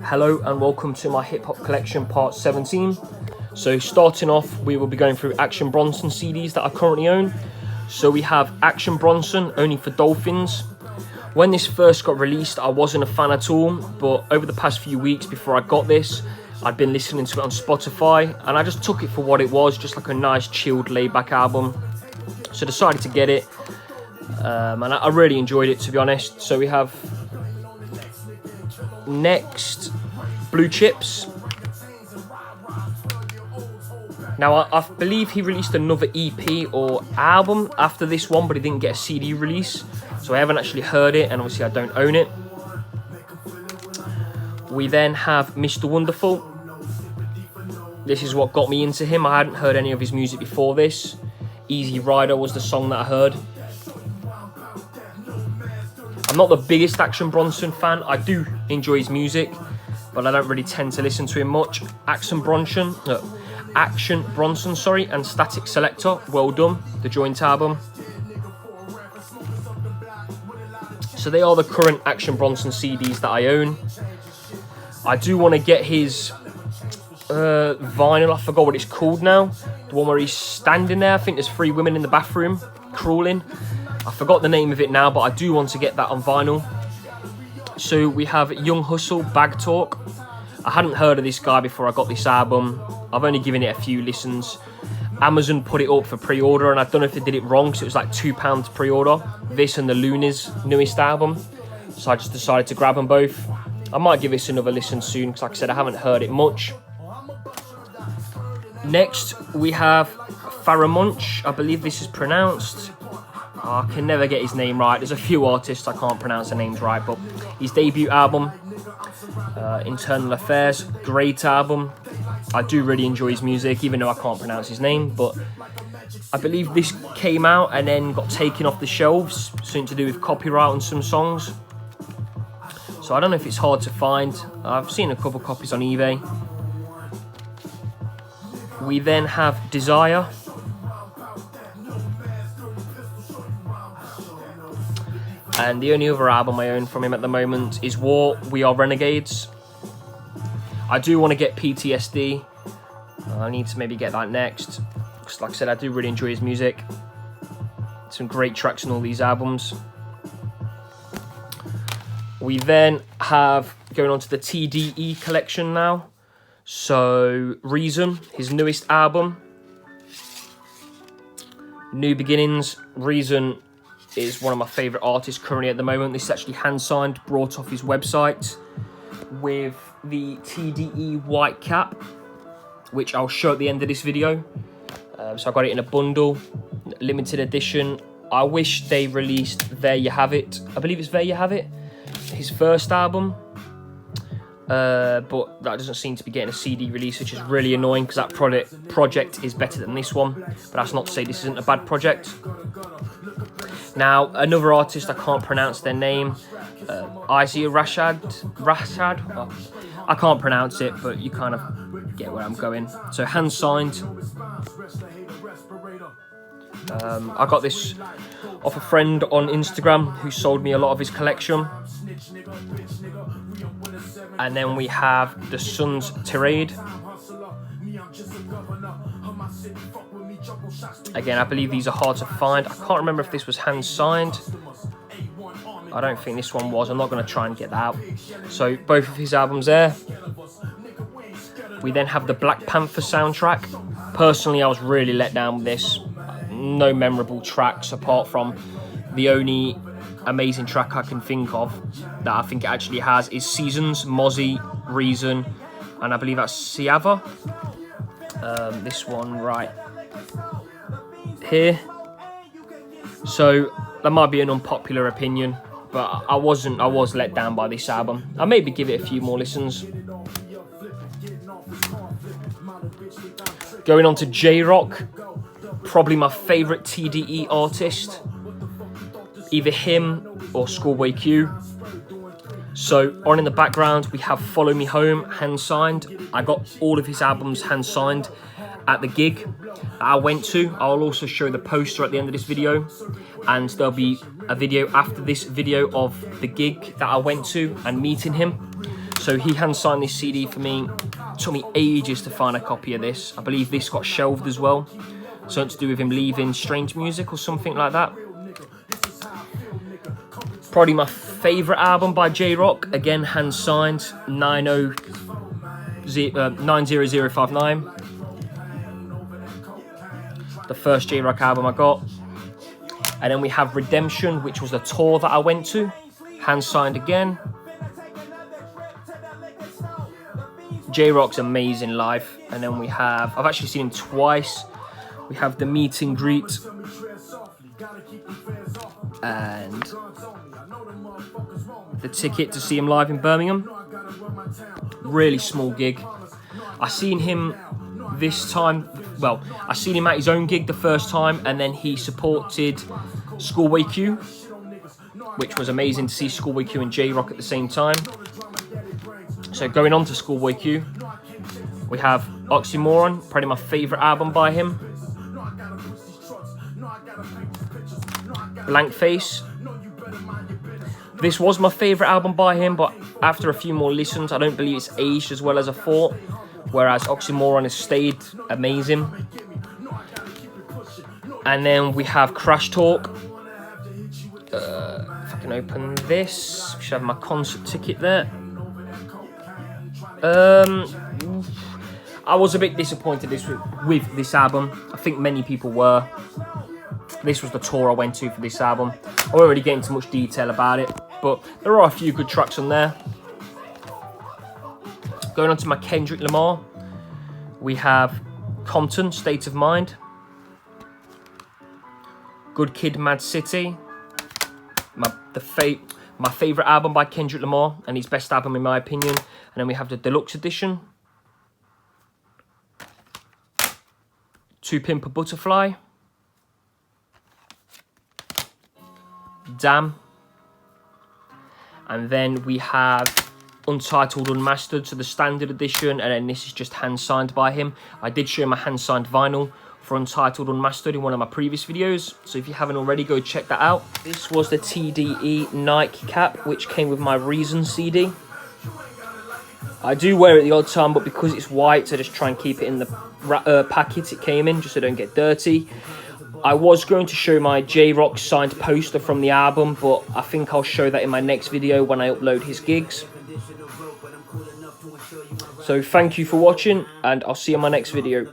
Hello and welcome to my hip hop collection part 17. So starting off, we will be going through Action Bronson CDs that I currently own. So we have Action Bronson, Only for Dolphins. When this first got released, I wasn't a fan at all, but over the past few weeks before I got this, I'd been listening to it on Spotify and I just took it for what it was, just like a nice chilled laid back album. So decided to get it and I really enjoyed it, to be honest. So we have next Blue Chips. Now I believe he released another EP or album after this one, but he didn't get a CD release, so I haven't actually heard it and obviously I don't own it. We then have Mr. Wonderful. This is what got me into him. I hadn't heard any of his music before this. Easy Rider was the song that I heard. I'm not the biggest Action Bronson fan. I do enjoy his music, but I don't really tend to listen to him much. Action Bronson, and Static Selector, well done, the joint album. So they are the current Action Bronson CDs that I own. I do want to get his vinyl, I forgot what it's called now. The one where he's standing there, I think there's 3 women in the bathroom crawling. I forgot the name of it now, but I do want to get that on vinyl. So we have Young Hustle, Bag Talk. I hadn't heard of this guy before I got this album. I've only given it a few listens. Amazon put it up for pre-order, and I don't know if they did it wrong, because it was like £2 pre-order. This and the Luna's newest album. So I just decided to grab them both. I might give this another listen soon, because like I said, I haven't heard it much. Next, we have Faramonch. I believe this is pronounced. I can never get his name right. There's a few artists I can't pronounce the names right, but his debut album, Internal Affairs, great album. I do really enjoy his music, even though I can't pronounce his name, but I believe this came out and then got taken off the shelves, something to do with copyright on some songs. So I don't know if it's hard to find. I've seen a couple copies on eBay. We then have Desire. And the only other album I own from him at the moment is War, We Are Renegades. I do want to get PTSD. I need to maybe get that next. Because like I said, I do really enjoy his music. Some great tracks in all these albums. We then have, going on to the TDE collection now. So, Reason, his newest album. New Beginnings. Reason is one of my favourite artists currently at the moment. This is actually hand-signed, brought off his website with the TDE white cap, which I'll show at the end of this video. So I got it in a bundle, limited edition. I wish they released There You Have It. I believe it's There You Have It, his first album. But that doesn't seem to be getting a CD release, which is really annoying because that project is better than this one. But that's not to say this isn't a bad project. Now, another artist, I can't pronounce their name, Isaiah Rashad. Well, I can't pronounce it, but you kind of get where I'm going. So, hand signed. I got this off a friend on Instagram who sold me a lot of his collection. And then we have the Sun's Tirade. Again, I believe these are hard to find. I can't remember if this was hand signed. I don't think this one was. I'm not going to try and get that out. So both of his albums there. We then have the Black Panther soundtrack. Personally, I was really let down with this. No memorable tracks apart from the only amazing track I can think of that I think it actually has is Seasons, Mozzie, Reason, and I believe that's Siava. This one right here. So that might be an unpopular opinion, but I was let down by this album. I'll maybe give it a few more listens. Going on to J-Rock, probably my favourite TDE artist. Either him or Schoolboy Q. So on in the background we have Follow Me Home, hand signed. I got all of his albums hand signed at the gig I went to. I'll also show the poster at the end of this video, and there'll be a video after this video of the gig that I went to and meeting him. So he hand signed this CD for me. It took me ages to find a copy of this. I believe this got shelved as well. Something to do with him leaving Strange Music or something like that. Probably my favourite album by J-Rock. Again, hand signed, 90059. The first J-Rock album I got. And then we have Redemption, which was the tour that I went to. Hand signed again. J-Rock's amazing live. And then we have, I've actually seen him twice. We have the meet and greet. And the ticket to see him live in Birmingham. Really small gig. I seen him this time, well, I seen him at his own gig the first time, and then he supported Schoolboy Q, which was amazing to see Schoolboy Q and J-Rock at the same time. So going on to Schoolboy Q, we have Oxymoron, probably my favourite album by him. Blank Face. This was my favourite album by him, but after a few more listens, I don't believe it's aged as well as I thought. Whereas Oxymoron has stayed amazing. And then we have Crash Talk. If I can open this, I should have my concert ticket there. I was a bit disappointed with this album. I think many people were. This was the tour I went to for this album. I won't really get into much detail about it, but there are a few good tracks on there. Going on to my Kendrick Lamar, we have Compton, State of Mind. Good Kid, Mad City. My favourite album by Kendrick Lamar, and his best album in my opinion. And then we have the Deluxe Edition. To Pimp a Butterfly. Damn. And then we have Untitled Unmastered, so the standard edition, and then this is just hand signed by him. I did show my hand signed vinyl for Untitled Unmastered in one of my previous videos, so if you haven't already, go check that out. This was the TDE Nike cap, which came with my Reason CD. I do wear it the odd time, but because it's white, I just try and keep it in the packet it came in, just so I don't get dirty. I was going to show my J-Rock signed poster from the album, but I think I'll show that in my next video when I upload his gigs. So thank you for watching, and I'll see you in my next video.